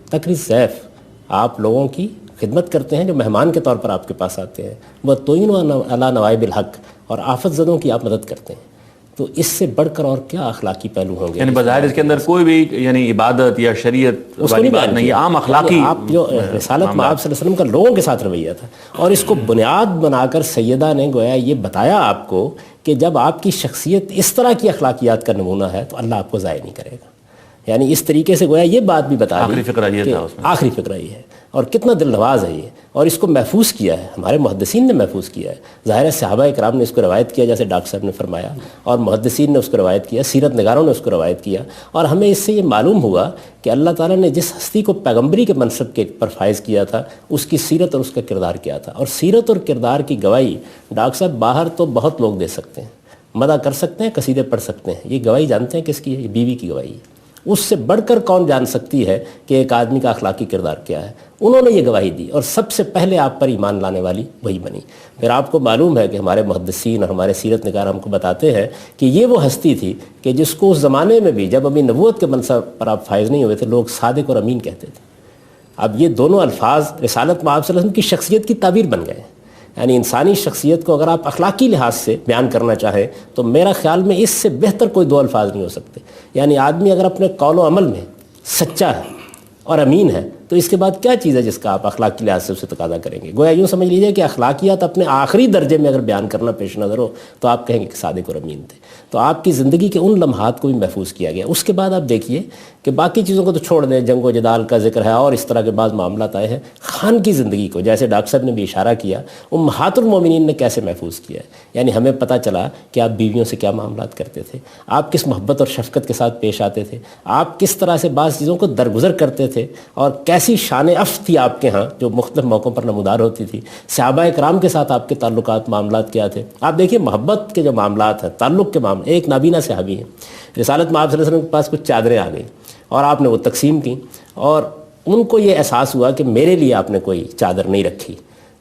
C: تقری الضیف، آپ لوگوں کی خدمت کرتے ہیں جو مہمان کے طور پر آپ کے پاس آتے ہیں، وتعین علی نوائب الحق، اور آفت زدوں کی آپ مدد کرتے ہیں. تو اس سے بڑھ کر اور کیا اخلاقی پہلو ہوں گے؟
B: یعنی بظاہر اس کے اندر کوئی بھی یعنی عبادت یا شریعت والی بات نہیں، عام اخلاقی
C: آپ جو رسالت مآب صلی اللہ علیہ وسلم کا لوگوں کے ساتھ رویہ تھا، اور اس کو بنیاد بنا کر سیدہ نے گویا یہ بتایا آپ کو کہ جب آپ کی شخصیت اس طرح کی اخلاقیات کا نمونہ ہے تو اللہ آپ کو ضائع نہیں کرے گا. یعنی اس طریقے سے گویا یہ بات بھی بتا
B: آخری فقرہ یہ تھا اس میں،
C: آخری فقرہ یہ ہے، اور کتنا دل نواز ہے یہ، اور اس کو محفوظ کیا ہے ہمارے محدثین نے محفوظ کیا ہے. ظاہر ہے صحابہ کرام نے اس کو روایت کیا جیسے ڈاکٹر صاحب نے فرمایا، اور محدثین نے اس کو روایت کیا، سیرت نگاروں نے اس کو روایت کیا، اور ہمیں اس سے یہ معلوم ہوا کہ اللہ تعالیٰ نے جس ہستی کو پیغمبری کے منصب کے پر فائز کیا تھا اس کی سیرت اور اس کا کردار کیا تھا. اور سیرت اور کردار کی گواہی ڈاکٹر صاحب باہر تو بہت لوگ دے سکتے ہیں، مدح کر سکتے ہیں، قصیدے پڑھ سکتے ہیں، یہ گواہی جانتے ہیں کس کی ہے؟ یہ بیوی کی گواہی ہے. اس سے بڑھ کر کون جان سکتی ہے کہ ایک آدمی کا اخلاقی کردار کیا ہے؟ انہوں نے یہ گواہی دی اور سب سے پہلے آپ پر ایمان لانے والی وہی بنی۔ پھر آپ کو معلوم ہے کہ ہمارے محدثین اور ہمارے سیرت نگار ہم کو بتاتے ہیں کہ یہ وہ ہستی تھی کہ جس کو اس زمانے میں بھی جب ابھی نبوت کے منصب پر آپ فائز نہیں ہوئے تھے لوگ صادق اور امین کہتے تھے۔ اب یہ دونوں الفاظ رسالت میں آپ صلی اللہ علیہ وسلم کی شخصیت کی تعبیر بن گئے ہیں۔ یعنی انسانی شخصیت کو اگر آپ اخلاقی لحاظ سے بیان کرنا چاہیں تو میرا خیال میں اس سے بہتر کوئی دو الفاظ نہیں ہو سکتے۔ یعنی آدمی اگر اپنے قول و عمل میں سچا ہے اور امین ہے تو اس کے بعد کیا چیز ہے جس کا آپ اخلاقی لحاظ سے اسے تقاضا کریں گے؟ گویا یوں سمجھ لیجیے کہ اخلاقیات اپنے آخری درجے میں اگر بیان کرنا پیش نظر ہو تو آپ کہیں گے کہ صادق اور امین تھے۔ تو آپ کی زندگی کے ان لمحات کو بھی محفوظ کیا گیا۔ اس کے بعد آپ دیکھیے کہ باقی چیزوں کو تو چھوڑ دیں، جنگ و جدال کا ذکر ہے اور اس طرح کے بعض معاملات آئے ہیں، خان کی زندگی کو جیسے ڈاکٹر صاحب نے بھی اشارہ کیا امہات المومنین نے کیسے محفوظ کیا ہے۔ یعنی ہمیں پتہ چلا کہ آپ بیویوں سے کیا معاملات کرتے تھے، آپ کس محبت اور شفقت کے ساتھ پیش آتے تھے، آپ کس طرح سے بعض چیزوں کو درگزر کرتے تھے اور کیسی شان افت تھی آپ کے ہاں جو مختلف موقعوں پر نمودار ہوتی تھی۔ صحابہ کرام کے ساتھ آپ کے تعلقات معاملات کیا تھے۔ آپ دیکھیے محبت کے جو معاملات ہیں، تعلق کے معاملے، ایک نابینا صحابی ہیں، رسالت میں آپ صلی اللہ علیہ وسلم کے پاس کچھ چادریں آ گئیں اور آپ نے وہ تقسیم کی اور ان کو یہ احساس ہوا کہ میرے لیے آپ نے کوئی چادر نہیں رکھی۔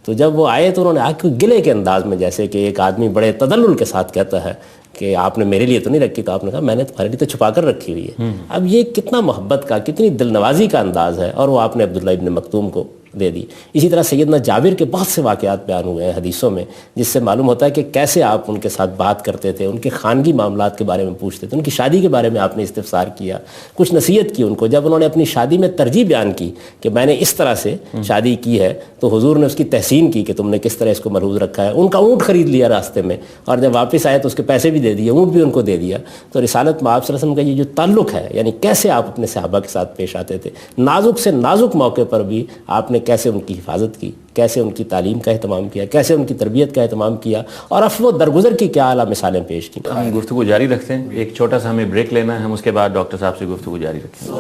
C: تو جب وہ آئے تو انہوں نے آ کے گلے کے انداز میں، جیسے کہ ایک آدمی بڑے تدلل کے ساتھ کہتا ہے کہ آپ نے میرے لیے تو نہیں رکھی، تو آپ نے کہا میں نے تمہارے لیے تو چھپا کر رکھی ہوئی ہے۔ اب یہ کتنا محبت کا، کتنی دل نوازی کا انداز ہے، اور وہ آپ نے عبداللہ ابن مکتوم کو دے دی۔ اسی طرح سیدنا جابر کے بہت سے واقعات بیان ہوئے ہیں حدیثوں میں جس سے معلوم ہوتا ہے کہ کیسے آپ ان کے ساتھ بات کرتے تھے، ان کے خانگی معاملات کے بارے میں پوچھتے تھے، ان کی شادی کے بارے میں آپ نے استفسار کیا، کچھ نصیحت کی ان کو۔ جب انہوں نے اپنی شادی میں ترجیح بیان کی کہ میں نے اس طرح سے شادی کی ہے تو حضور نے اس کی تحسین کی کہ تم نے کس طرح اس کو ملحوظ رکھا ہے۔ ان کا اونٹ خرید لیا راستے میں اور جب واپس آئے تو اس کے پیسے بھی دے دیے، اونٹ بھی ان کو دے دیا۔ تو رسالت میں آپ صلی اللہ علیہ وسلم کا یہ جو تعلق ہے، یعنی کیسے آپ اپنے صحابہ کے ساتھ پیش آتے تھے، نازک سے نازک موقع پر بھی آپ نے کیسے ان کی حفاظت کی، کیسے ان کی تعلیم کا اہتمام کیا، کیسے ان کی تربیت کا اہتمام کیا، اور عفو و درگزر کی کیا اعلیٰ مثالیں پیش کی۔
B: ہم گفتگو جاری رکھتے ہیں، ایک چھوٹا سا ہمیں بریک لینا ہے، ہم اس کے بعد ڈاکٹر صاحب سے گفتگو جاری رکھیں گے۔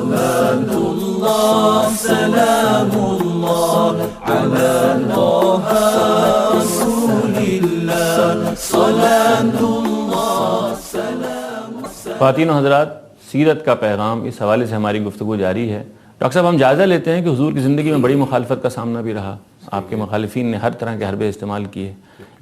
B: خواتین و حضرات، سیرت کا پیغام، اس حوالے سے ہماری گفتگو جاری ہے۔ ڈاکٹر صاحب ہم جائزہ لیتے ہیں کہ حضور کی زندگی میں بڑی مخالفت کا سامنا بھی رہا، آپ کے مخالفین نے ہر طرح کے حربے استعمال کیے۔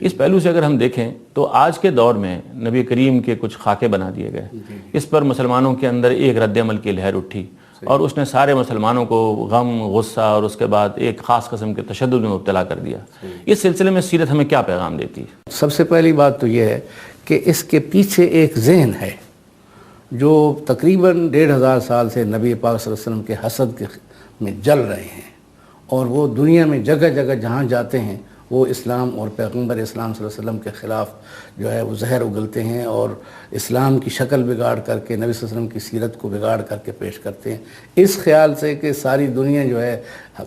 B: اس پہلو سے اگر ہم دیکھیں تو آج کے دور میں نبی کریم کے کچھ خاکے بنا دیے گئے، اس پر مسلمانوں کے اندر ایک رد عمل کی لہر اٹھی اور اس نے سارے مسلمانوں کو غم، غصہ اور اس کے بعد ایک خاص قسم کے تشدد میں مبتلا کر دیا۔ اس سلسلے میں سیرت ہمیں کیا پیغام دیتی ہے؟
D: سب سے پہلی بات تو یہ ہے کہ اس کے پیچھے ایک ذہن ہے جو تقریباً 1500 سال سے نبی پاک صلی اللہ علیہ وسلم کے حسد میں جل رہے ہیں، اور وہ دنیا میں جگہ جگہ جہاں جاتے ہیں وہ اسلام اور پیغمبر اسلام صلی اللہ علیہ وسلم کے خلاف جو ہے وہ زہر اگلتے ہیں اور اسلام کی شکل بگاڑ کر کے، نبی صلی اللہ علیہ وسلم کی سیرت کو بگاڑ کر کے پیش کرتے ہیں، اس خیال سے کہ ساری دنیا جو ہے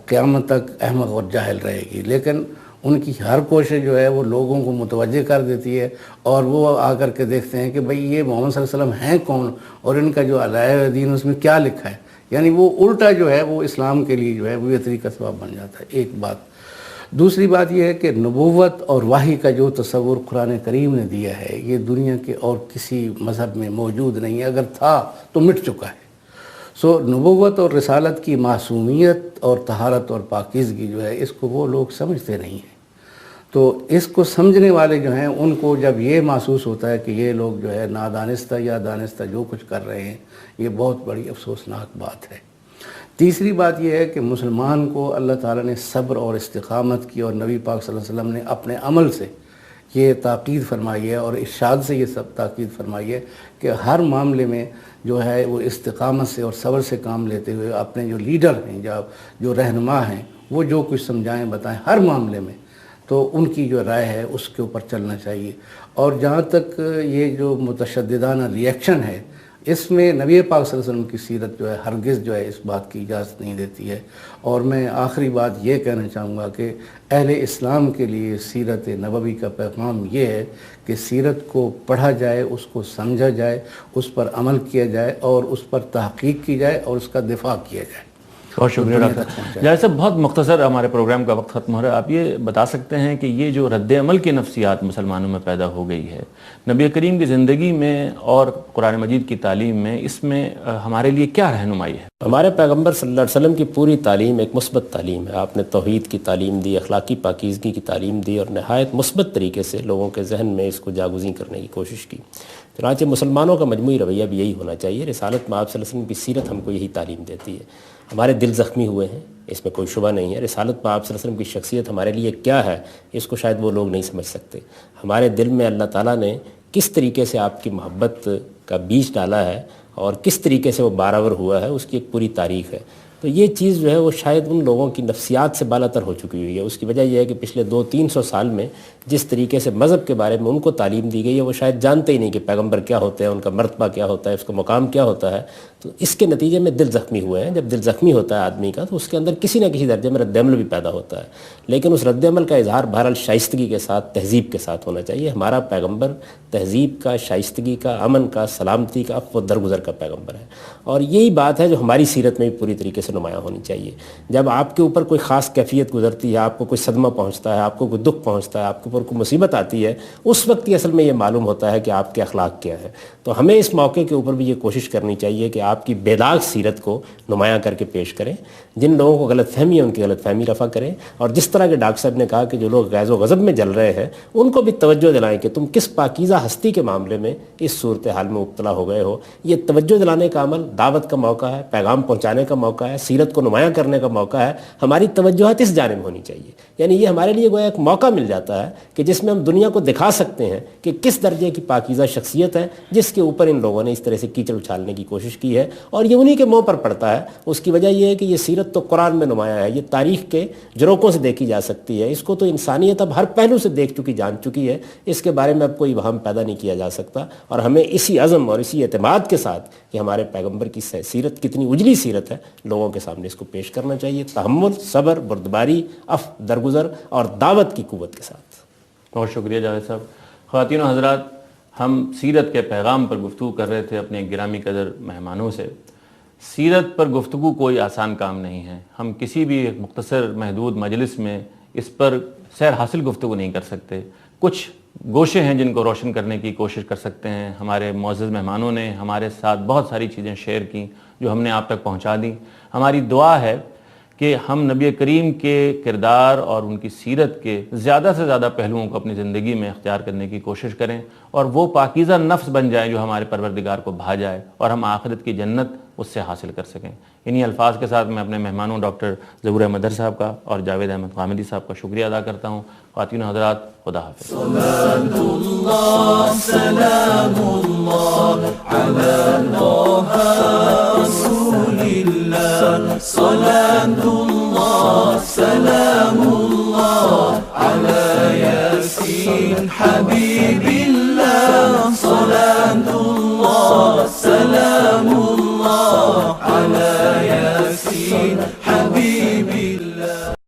D: قیامت تک احمق اور جاہل رہے گی۔ لیکن ان کی ہر کوشش جو ہے وہ لوگوں کو متوجہ کر دیتی ہے، اور وہ آ کر کے دیکھتے ہیں کہ بھئی یہ محمد صلی اللہ علیہ وسلم ہیں کون اور ان کا جو علیہ دین اس میں کیا لکھا ہے۔ یعنی وہ الٹا جو ہے وہ اسلام کے لیے جو ہے وہ یہ طریقہ سبب بن جاتا ہے، ایک بات۔ دوسری بات یہ ہے کہ نبوت اور وحی کا جو تصور قرآن کریم نے دیا ہے یہ دنیا کے اور کسی مذہب میں موجود نہیں ہے، اگر تھا تو مٹ چکا ہے۔ نبوت اور رسالت کی معصومیت اور طہارت اور پاکیزگی جو ہے اس کو وہ لوگ سمجھتے نہیں ہیں۔ تو اس کو سمجھنے والے جو ہیں ان کو جب یہ محسوس ہوتا ہے کہ یہ لوگ جو ہے نادانستہ یا دانستہ جو کچھ کر رہے ہیں، یہ بہت بڑی افسوسناک بات ہے۔ تیسری بات یہ ہے کہ مسلمان کو اللہ تعالیٰ نے صبر اور استقامت کی، اور نبی پاک صلی اللہ علیہ وسلم نے اپنے عمل سے یہ تاکید فرمائی ہے اور ارشاد سے یہ سب تاکید فرمائی ہے کہ ہر معاملے میں جو ہے وہ استقامت سے اور صبر سے کام لیتے ہوئے اپنے جو لیڈر ہیں، جو رہنما ہیں، وہ جو کچھ سمجھائیں بتائیں ہر معاملے میں، تو ان کی جو رائے ہے اس کے اوپر چلنا چاہیے۔ اور جہاں تک یہ جو متشددانہ ری ایکشن ہے، اس میں نبی پاک صلی اللہ علیہ وسلم کی سیرت جو ہے ہرگز جو ہے اس بات کی اجازت نہیں دیتی ہے۔ اور میں آخری بات یہ کہنا چاہوں گا کہ اہل اسلام کے لیے سیرت نبوی کا پیغام یہ ہے کہ سیرت کو پڑھا جائے، اس کو سمجھا جائے، اس پر عمل کیا جائے اور اس پر تحقیق کی جائے اور اس کا دفاع کیا جائے۔
B: بہت شکریہ ڈاکٹر جاوید صاحب. بہت مختصر ہمارے پروگرام کا وقت ختم ہو رہا ہے. آپ یہ بتا سکتے ہیں کہ یہ جو رد عمل کی نفسیات مسلمانوں میں پیدا ہو گئی ہے نبی کریم کی زندگی میں اور قرآن مجید کی تعلیم میں، اس میں ہمارے لیے کیا رہنمائی ہے؟
C: ہمارے پیغمبر صلی اللہ علیہ وسلم کی پوری تعلیم ایک مثبت تعلیم ہے. آپ نے توحید کی تعلیم دی، اخلاقی پاکیزگی کی تعلیم دی اور نہایت مثبت طریقے سے لوگوں کے ذہن میں اس کو جاگزیں کرنے کی کوشش کی. چنانچہ مسلمانوں کا مجموعی رویہ بھی یہی ہونا چاہیے. رسالت میں آپ صلی اللہ علیہ وسلم کی سیرت ہم کو یہی تعلیم دیتی ہے. ہمارے دل زخمی ہوئے ہیں، اس میں کوئی شبہ نہیں ہے. رسالت میں آپ صلی اللہ علیہ وسلم کی شخصیت ہمارے لیے کیا ہے اس کو شاید وہ لوگ نہیں سمجھ سکتے. ہمارے دل میں اللہ تعالیٰ نے کس طریقے سے آپ کی محبت کا بیج ڈالا ہے اور کس طریقے سے وہ بارآور ہوا ہے اس کی ایک پوری تاریخ ہے. تو یہ چیز جو ہے وہ شاید ان لوگوں کی نفسیات سے بالا تر ہو چکی ہوئی ہے. اس کی وجہ یہ ہے کہ پچھلے 200-300 سال میں جس طریقے سے مذہب کے بارے میں ان کو تعلیم دی گئی ہے وہ شاید جانتے ہی نہیں کہ پیغمبر کیا ہوتے ہیں، ان کا مرتبہ کیا ہوتا ہے، اس کا مقام کیا ہوتا ہے. تو اس کے نتیجے میں دل زخمی ہوئے ہیں. جب دل زخمی ہوتا ہے آدمی کا تو اس کے اندر کسی نہ کسی درجے میں رد عمل بھی پیدا ہوتا ہے. لیکن اس رد عمل کا اظہار بہرحال شائستگی کے ساتھ، تہذیب کے ساتھ ہونا چاہیے. ہمارا پیغمبر تہذیب کا، شائستگی کا، امن کا، سلامتی کا، عفو و درگزر کا پیغمبر ہے. اور یہی بات ہے جو ہماری سیرت میں بھی پوری طریقے سے نمایاں ہونی چاہیے. جب آپ کے اوپر کوئی خاص کیفیت گزرتی ہے، آپ کو کوئی صدمہ پہنچتا ہے، آپ کو کوئی دکھ پہنچتا ہے، آپ کے اوپر کوئی مصیبت آتی ہے، اس وقت ہی اصل میں یہ معلوم ہوتا ہے کہ آپ کے اخلاق کیا ہے. تو ہمیں اس موقع کے اوپر بھی یہ کوشش کرنی چاہیے کہ آپ کی بے داغ سیرت کو نمایاں کر کے پیش کریں. جن لوگوں کو غلط فہمی ہے ان کی غلط فہمی رفع کریں. اور جس طرح کے ڈاکٹر صاحب نے کہا کہ جو لوگ غیظ و غضب میں جل رہے ہیں ان کو بھی توجہ دلائیں کہ تم کس پاکیزہ ہستی کے معاملے میں اس صورتحال میں مبتلا ہو گئے ہو. یہ توجہ دلانے کا عمل دعوت کا موقع ہے، پیغام پہنچانے کا موقع ہے، سیرت کو نمایاں کرنے کا موقع ہے. ہماری توجہات اس جانب ہونی چاہیے. یعنی یہ ہمارے لیے گویا ایک موقع مل جاتا ہے کہ جس میں ہم دنیا کو دکھا سکتے ہیں کہ کس درجے کی پاکیزہ شخصیت ہے جس کے اوپر ان لوگوں نے اس طرح سے کیچڑ اچھالنے کی کوشش کی ہے. اور یہ انہی کے منہ پر پڑتا ہے. اس کی وجہ یہ ہے کہ یہ سیرت تو قرآن میں نمایاں ہے، یہ تاریخ کے جروکوں سے دیکھی جا سکتی ہے. اس کو تو انسانیت اب ہر پہلو سے دیکھ چکی، جان چکی ہے. اس کے بارے میں اب کوئی وہم پیدا نہیں کیا جا سکتا. اور ہمیں اسی عزم اور اسی اعتماد کے ساتھ کہ ہمارے پیغمبر کی سیرت کتنی اجلی سیرت ہے لوگوں کے سامنے اس کو پیش کرنا چاہیے. تحمل، صبر، بردباری، عفو، درگزر اور دعوت کی قوت کے ساتھ.
B: بہت شکریہ جاوید صاحب. خواتین و حضرات، ہم سیرت کے پیغام پر گفتگو کر رہے تھے اپنے گرامی قدر مہمانوں سے. سیرت پر گفتگو کوئی آسان کام نہیں ہے. ہم کسی بھی مختصر محدود مجلس میں اس پر سیر حاصل گفتگو نہیں کر سکتے. کچھ گوشے ہیں جن کو روشن کرنے کی کوشش کر سکتے ہیں. ہمارے معزز مہمانوں نے ہمارے ساتھ بہت ساری چیزیں شیئر کی جو ہم نے آپ تک پہنچا دیں. ہماری دعا ہے کہ ہم نبی کریم کے کردار اور ان کی سیرت کے زیادہ سے زیادہ پہلوؤں کو اپنی زندگی میں اختیار کرنے کی کوشش کریں اور وہ پاکیزہ نفس بن جائیں جو ہمارے پروردگار کو بھا جائے اور ہم آخرت کی جنت اس سے حاصل کر سکیں. انہی الفاظ کے ساتھ میں اپنے مہمانوں ڈاکٹر ظہور احمد در صاحب کا اور جاوید احمد غامدی صاحب کا شکریہ ادا کرتا ہوں. خواتین و حضرات، خدا حافظ.
A: صلاة اللہ سلام اللہ علی طه رسول اللہ. صلاة اللہ سلام اللہ علی یاسین حبیب